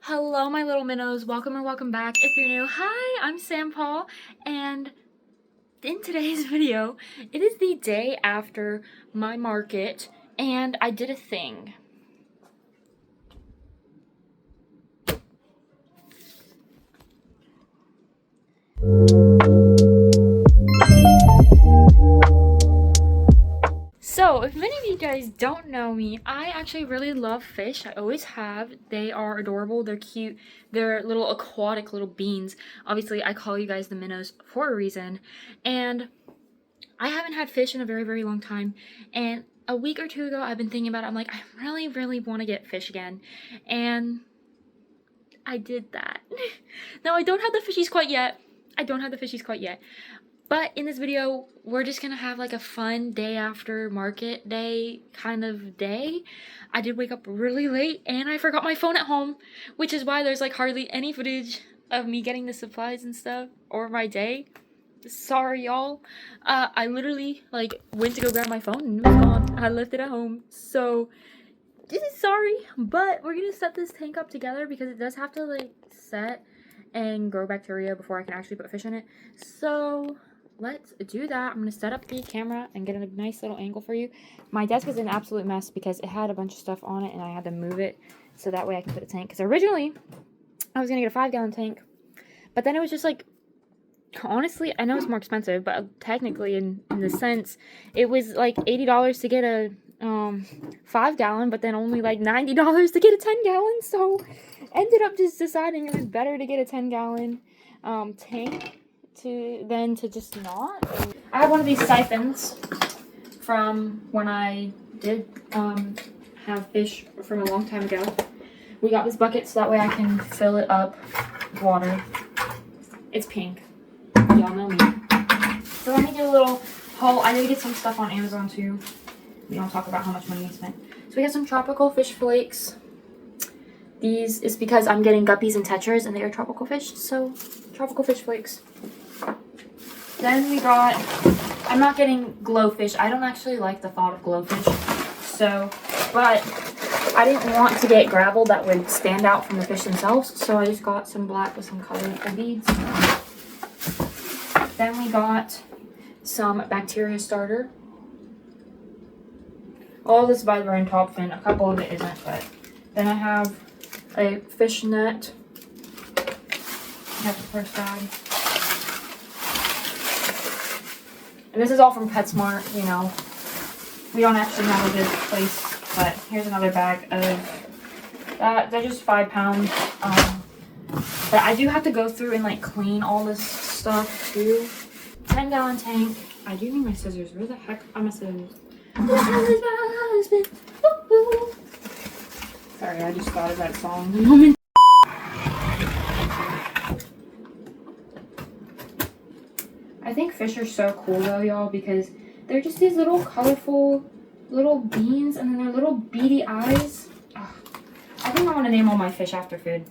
Hello my little minnows, welcome or welcome back. If you're new, hi, I'm Sam Paul, and in today's video, it is the day after my market, and I did a thing. So, if many of you guys don't know me, I actually really love fish. I always have. They are adorable. They're cute. They're little aquatic little beings. Obviously, I call you guys the minnows for a reason. And I haven't had fish in a very, very long time. And a week or two ago, I've been thinking about it. I'm like, I really, really want to get fish again. And I did that. Now, I don't have the fishies quite yet. But in this video, we're just gonna have like a fun day after market day kind of day. I did wake up really late and I forgot my phone at home, which is why there's like hardly any footage of me getting the supplies and stuff or my day. Sorry, y'all. I literally like went to go grab my phone and it was gone. I left it at home. So, sorry, but we're gonna set this tank up together because it does have to like set and grow bacteria before I can actually put fish in it. So let's do that. I'm going to set up the camera and get a nice little angle for you. My desk is an absolute mess because it had a bunch of stuff on it and I had to move it so that way I can put a tank. Because originally, I was going to get a 5-gallon tank. But then it was just like, honestly, I know it's more expensive, but technically in the sense, it was like $80 to get a 5-gallon, but then only like $90 to get a 10-gallon. So ended up just deciding it was better to get a 10-gallon tank than to just not. I have one of these siphons from when I did have fish from a long time ago. We got this bucket so that way I can fill it up with water. It's pink. Y'all know me. So let me do a little haul. I did get some stuff on Amazon too. We don't talk about how much money we spent. So we got some tropical fish flakes. These is because I'm getting guppies and tetras and they are tropical fish. So tropical fish flakes. Then we got, I'm not getting glowfish. I don't actually like the thought of glowfish. So, but I didn't want to get gravel that would stand out from the fish themselves. So I just got some black with some colorful beads. Then we got some bacteria starter. All this is by the Rain Top Fin. A couple of it isn't, but then I have a fish net. I have the first bag. And this is all from PetSmart, you know. We don't actually have a good place, but here's another bag of that. They're just 5 pounds. But I do have to go through and like clean all this stuff too. 10-gallon tank. I do need my scissors. Where the heck are my scissors? Sorry, I just thought of that song in a moment. I think fish are so cool though, y'all, because they're just these little colorful little beans and then their little beady eyes. Ugh. I think I want to name all my fish after food.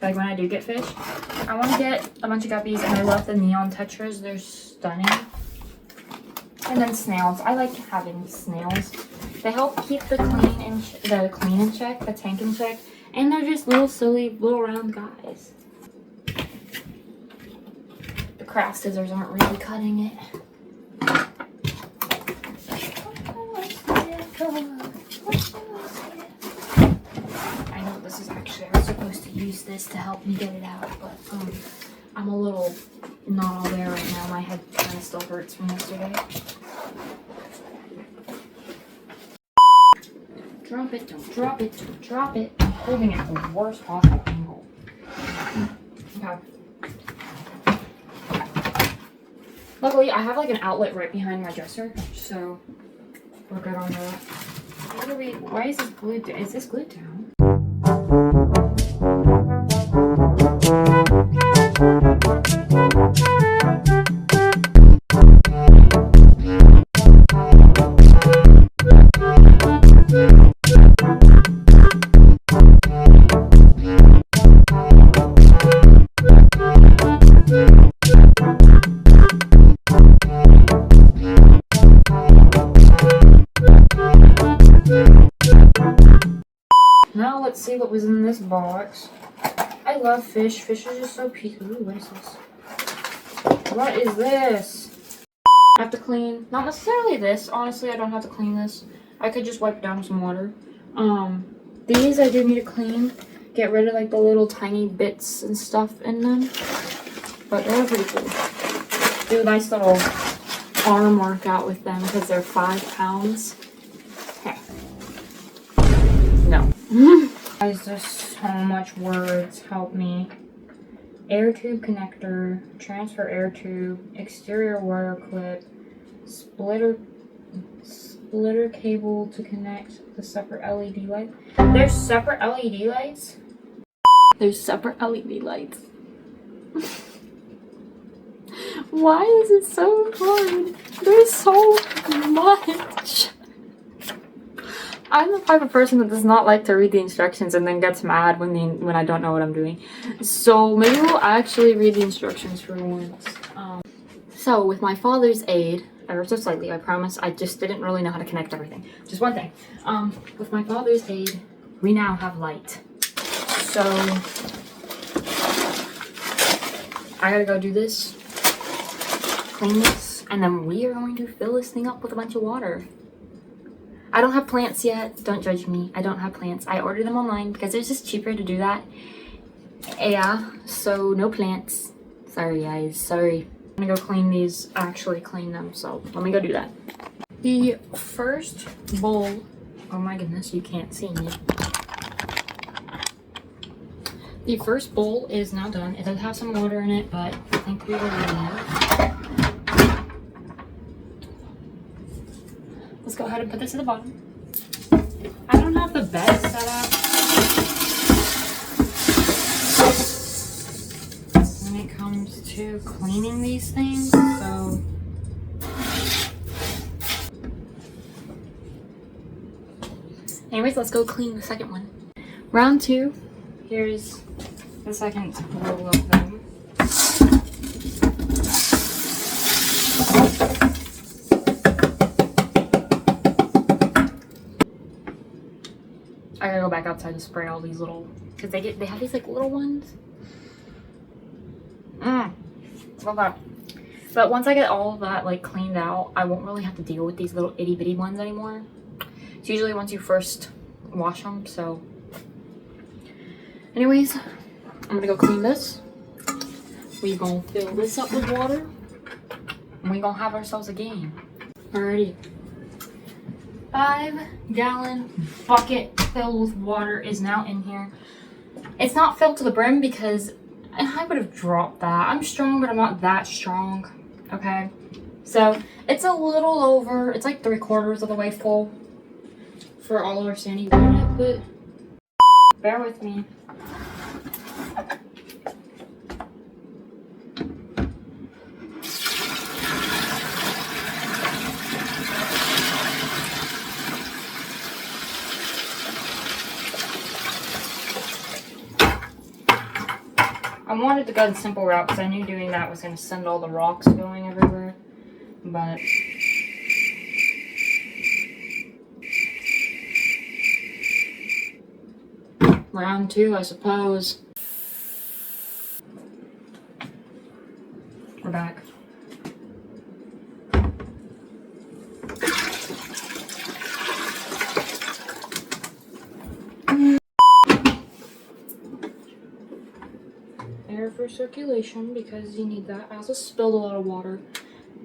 Like when I do get fish. I want to get a bunch of guppies and I love the neon tetras. They're stunning. And then snails. I like having snails. They help keep the clean in check, the tank in check. And they're just little silly little round guys. Craft scissors aren't really cutting it. I know this is actually, I was supposed to use this to help me get it out, but I'm a little not all there right now. My head kind of still hurts from yesterday. Drop it, don't drop it, don't drop it. I'm holding it at the worst possible angle. Okay. Luckily, I have like an outlet right behind my dresser, so we're good on that. Why is this glued down? Is this glued down? Now let's see what was in this box. I love fish. Fish is just so peaceful. Ooh, what is this? What is this? I have to clean, not necessarily this. Honestly, I don't have to clean this. I could just wipe it down with some water. These I do need to clean. Get rid of like the little tiny bits and stuff in them. But they're pretty cool. Do a nice little arm workout with them because they're 5 pounds. Okay. No. Guys, there's so much words. Help me. Air tube connector, transfer air tube, exterior wire clip, splitter cable to connect the separate LED light. There's separate LED lights? There's separate LED lights. Why is it so hard? There's so much. I'm the type of person that does not like to read the instructions and then gets mad when I don't know what I'm doing. So maybe we'll actually read the instructions for once. So with my father's aid, ever so slightly, I promise, I just didn't really know how to connect everything. Just one thing. With my father's aid, we now have light. So I gotta go do this, clean this, and then we are going to fill this thing up with a bunch of water. I don't have plants yet. Don't judge me. I don't have plants. I ordered them online because it's just cheaper to do that. Yeah, so no plants. Sorry, guys. Sorry. I'm gonna go clean these, actually clean them, so let me go do that. The first bowl, oh my goodness, you can't see me. The first bowl is now done. It does have some water in it, but I think we will leave. Let's go ahead and put this at the bottom. I don't have the bed set up when it comes to cleaning these things, so anyways, let's go clean the second one. Round 2. Here's the second roll of them. I gotta go back outside to spray all these little, because they have these like little ones. Okay. But once I get all of that like cleaned out, I won't really have to deal with these little itty bitty ones anymore. It's usually once you first wash them, so. Anyways, I'm gonna go clean this. We gonna fill this up with water, and we gonna have ourselves a game. Alrighty. 5-gallon bucket filled with water is now in here. It's not filled to the brim because I would have dropped that. I'm strong, but I'm not that strong. Okay, so it's a little over. It's like 3/4 of the way full for all our sandy water, but bear with me. I wanted to go the simple route because I knew doing that was going to send all the rocks going everywhere, but round 2, I suppose. We're back. Air for circulation because you need that. I also spilled a lot of water.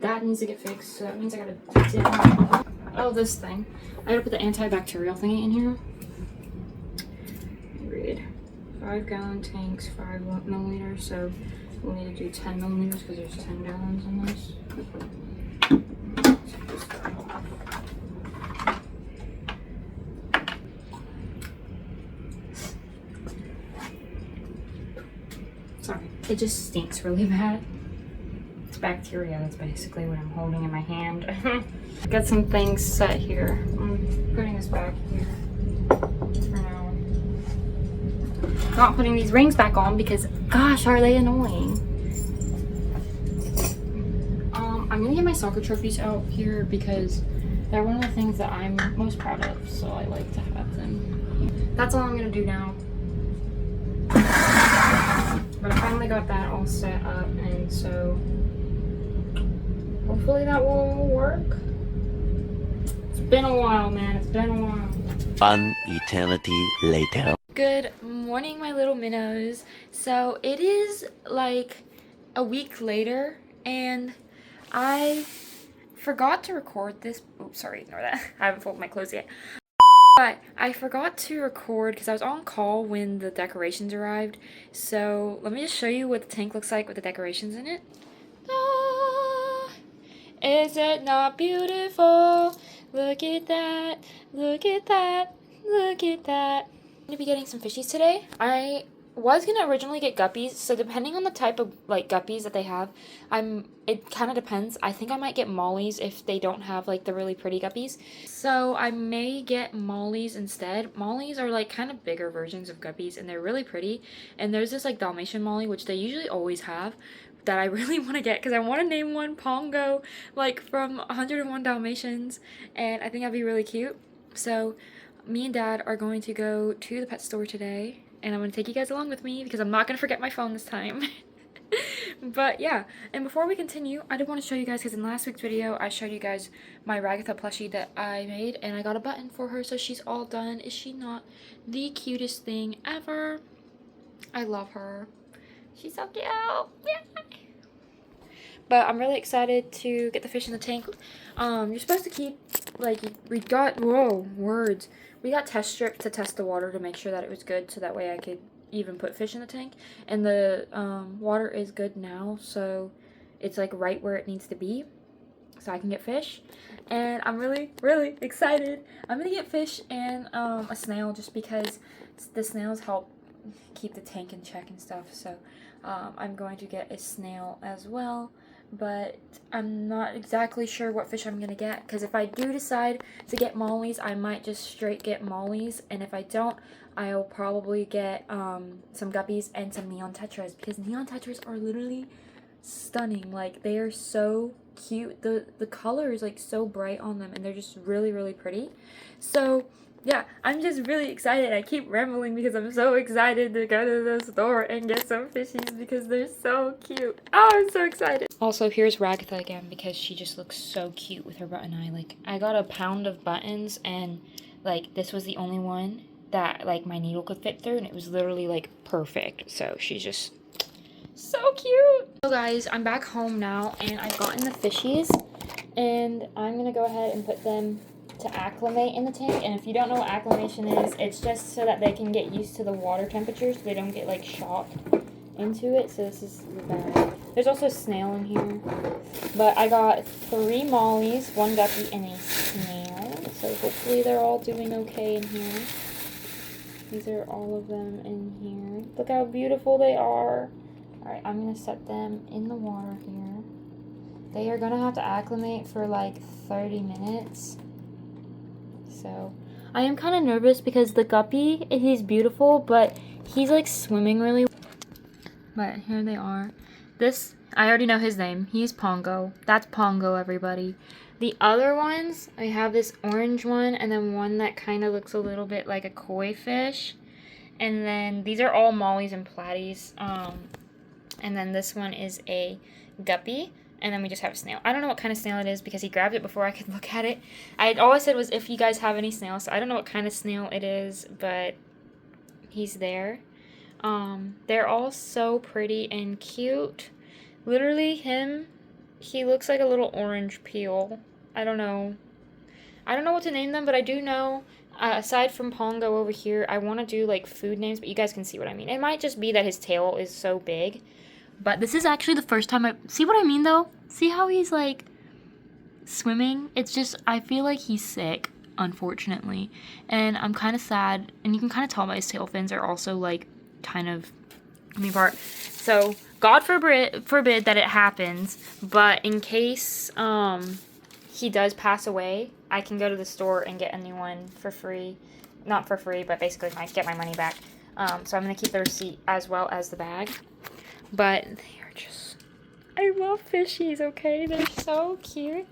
That needs to get fixed, so that means I gotta dip. Oh, this thing. I gotta put the antibacterial thingy in here. Read. 5-gallon tanks, 5 milliliters, so we'll need to do 10 millimeters because there's 10 gallons in this. Sorry, it just stinks really bad. It's bacteria, that's basically what I'm holding in my hand. Got some things set here. I'm putting this back here for now. Not putting these rings back on because, gosh, are they annoying. I'm gonna get my soccer trophies out here because they're one of the things that I'm most proud of, so I like to have them. That's all I'm gonna do now. finally got that all set up, and so hopefully that will work. It's been a while, man. It's been a while. One eternity later. Good morning, my little minnows. So it is like a week later, and I forgot to record this. Oops, sorry, ignore that. I haven't folded my clothes yet. But I forgot to record because I was on call when the decorations arrived. So let me just show you what the tank looks like with the decorations in it. Ah, is it not beautiful? Look at that, look at that, look at that. I'm going to be getting some fishies today. I was going to originally get guppies, so depending on the type of like guppies that they have, it kind of depends. I think I might get mollies if they don't have like the really pretty guppies. So I may get mollies instead. Mollies are like kind of bigger versions of guppies, and they're really pretty. And there's this like Dalmatian molly, which they usually always have, that I really want to get because I want to name one Pongo, like from 101 Dalmatians, and I think that'd be really cute. So me and Dad are going to go to the pet store today, and I'm going to take you guys along with me because I'm not going to forget my phone this time. But yeah, and before we continue, I did want to show you guys, because in last week's video I showed you guys my Ragatha plushie that I made, and I got a button for her, so she's all done. Is she not the cutest thing ever? I love her. She's so cute. Yeah. But I'm really excited to get the fish in the tank. You're supposed to keep, like, we got test strips to test the water to make sure that it was good, so that way I could even put fish in the tank. And the water is good now, so it's like right where it needs to be, so I can get fish. And I'm really, really excited. I'm gonna get fish and a snail, just because the snails help keep the tank in check and stuff. So I'm going to get a snail as well, but I'm not exactly sure what fish I'm gonna get, because if I do decide to get mollies, I might just straight get mollies, and if I don't, I'll probably get some guppies and some neon tetras, because neon tetras are literally stunning. Like, they are so cute. The color is like so bright on them, and they're just really, really pretty. So yeah, I'm just really excited. I keep rambling because I'm so excited to go to the store and get some fishies because they're so cute. Oh, I'm so excited. Also, here's Ragatha again because she just looks so cute with her button eye. Like, I got a pound of buttons, and like this was the only one that like my needle could fit through, and it was literally like perfect. So she's just so cute. So guys, I'm back home now, and I've gotten the fishies, and I'm gonna go ahead and put them to acclimate in the tank. And if you don't know what acclimation is, it's just so that they can get used to the water temperature, so they don't get like shocked into it. So this is the bag. There's also a snail in here, but I got 3 mollies, 1 guppy, and a snail, so hopefully they're all doing okay in here. These are all of them in here. Look how beautiful they are. Alright, I'm gonna set them in the water here. They are gonna have to acclimate for like 30 minutes. So I am kind of nervous because the guppy, he's beautiful, but he's like swimming really. But here they are. This, I already know his name. He's Pongo. That's Pongo, everybody. The other ones, I have this orange one, and then one that kind of looks a little bit like a koi fish. And then these are all mollies and platies. And then this one is a guppy. And then we just have a snail. I don't know what kind of snail it is because he grabbed it before I could look at it. All I said was if you guys have any snails. So I don't know what kind of snail it is, but he's there. They're all so pretty and cute. Literally he looks like a little orange peel. I don't know what to name them, but I do know, aside from Pongo over here, I want to do like food names, but you guys can see what I mean. It might just be that his tail is so big. But this is actually the first time see what I mean though? See how he's like swimming? It's just, I feel like he's sick, unfortunately. And I'm kind of sad, and you can kind of tell by his tail fins are also like kind of coming apart. So God forbid that it happens, but in case he does pass away, I can go to the store and get a new one for free. Not for free, but basically get my money back. So I'm going to keep the receipt as well as the bag. But they are just, I love fishies, okay? They're so cute.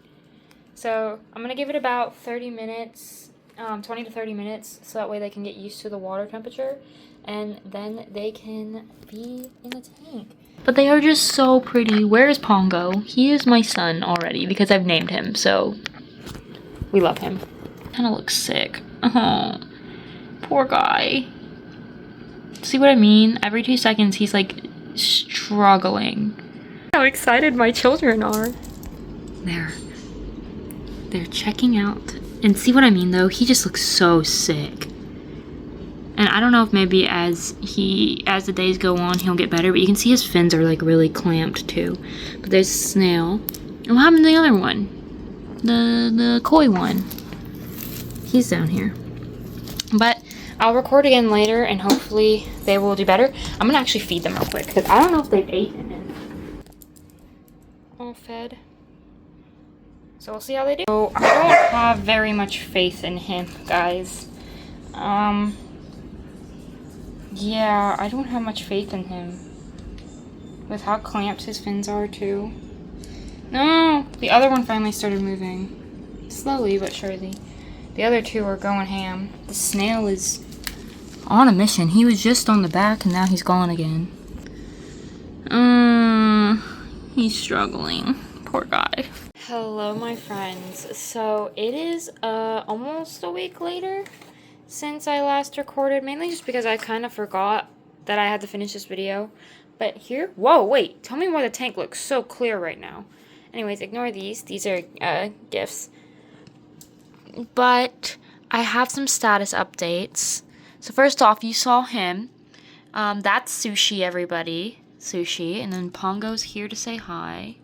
So I'm going to give it about 30 minutes, 20 to 30 minutes, so that way they can get used to the water temperature. and then they can be in the tank. But they are just so pretty. Where is Pongo? He is my son already because I've named him, so we love him. Kind of looks sick. Oh, poor guy. See what I mean? Every 2 seconds he's like struggling. How excited my children are. They're checking out. And see what I mean though? He just looks so sick. And I don't know if maybe as the days go on he'll get better, but you can see his fins are like really clamped too. But there's a snail. And what happened to the other one? The koi one. He's down here. But I'll record again later and hopefully they will do better. I'm gonna actually feed them real quick because I don't know if they've eaten it. All fed. So we'll see how they do. So I don't have very much faith in him, guys. Yeah, I don't have much faith in him. With how clamped his fins are too. No! The other one finally started moving. Slowly but surely. The other two are going ham. The snail is on a mission. He was just on the back and now he's gone again. He's struggling. Poor guy. Hello, my friends. So it is almost a week later since I last recorded, mainly just because I kind of forgot that I had to finish this video. But here, whoa, wait, tell me why the tank looks so clear right now. Anyways, ignore these. These are gifts. But I have some status updates. So first off, you saw him. That's Sushi, everybody. Sushi. And then Pongo's here to say hi.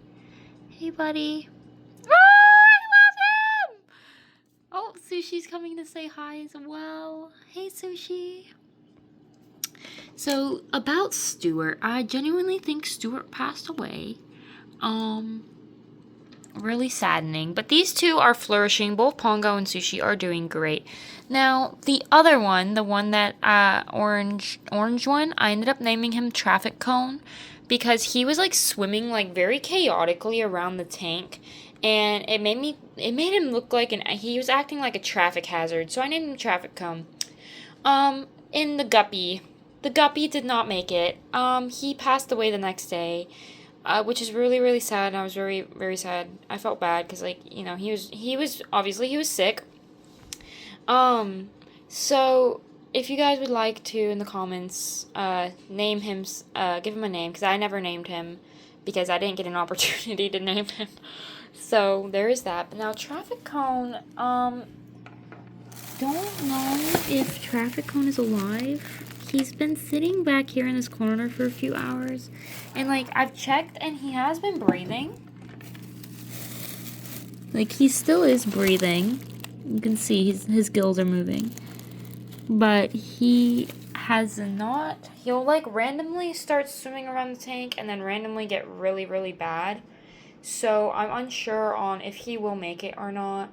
Hey, buddy. Oh, I love him! Oh, Sushi's coming to say hi as well. Hey, Sushi. So, about Stuart, I genuinely think Stuart passed away. Really saddening. But these two are flourishing. Both Pongo and Sushi are doing great. Now, the other one, the one that, orange one, I ended up naming him Traffic Cone because he was, like, swimming, like, very chaotically around the tank. And it made him look like he was acting like a traffic hazard. So I named him Traffic Cone. In the guppy. The guppy did not make it. He passed away the next day. Which is really, really sad, and I was very, very sad. I felt bad, because, like, you know, he was sick. So, if you guys would like to, in the comments, name him, give him a name, because I never named him, because I didn't get an opportunity to name him. So, there is that. But now, Traffic Cone, don't know if Traffic Cone is alive. He's been sitting back here in this corner for a few hours. And, like, I've checked and he has been breathing. Like, he still is breathing. You can see his gills are moving. But he has not... He'll, like, randomly start swimming around the tank and then randomly get really, really bad. So, I'm unsure on if he will make it or not.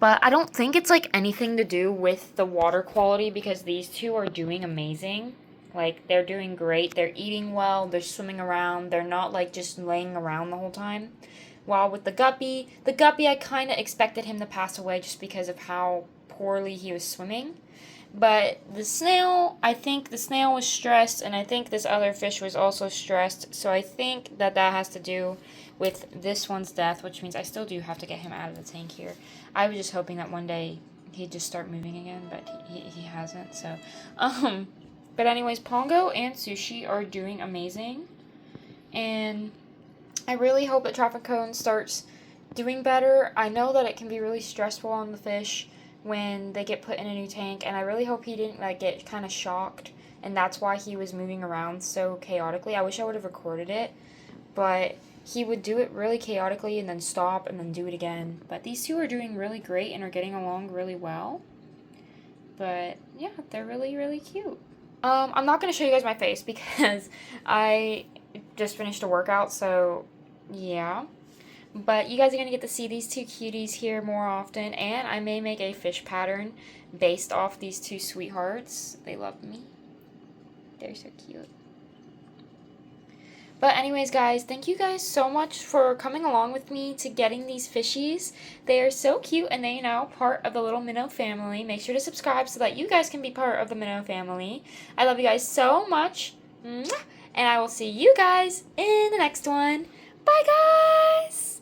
But I don't think it's, like, anything to do with the water quality because these two are doing amazing. Like, they're doing great. They're eating well. They're swimming around. They're not, like, just laying around the whole time. While with the guppy, I kind of expected him to pass away just because of how poorly he was swimming. But the snail, I think the snail was stressed, and I think this other fish was also stressed. So I think that has to do with this one's death, which means I still do have to get him out of the tank here. I was just hoping that one day he'd just start moving again, but he hasn't, so. But anyways, Pongo and Sushi are doing amazing. And I really hope that Traffic Cone starts doing better. I know that it can be really stressful on the fish when they get put in a new tank, and I really hope he didn't, like, get kind of shocked, and that's why he was moving around so chaotically. I wish I would have recorded it, but he would do it really chaotically and then stop and then do it again. But these two are doing really great and are getting along really well. But yeah, they're really, really cute. I'm not going to show you guys my face because I just finished a workout, so yeah. But you guys are going to get to see these two cuties here more often, and I may make a fish pattern based off these two sweethearts. They love me. They're so cute. But anyways, guys, thank you guys so much for coming along with me to getting these fishies. They are so cute, and they are now part of the little minnow family. Make sure to subscribe so that you guys can be part of the minnow family. I love you guys so much. Mwah! And I will see you guys in the next one. Bye, guys!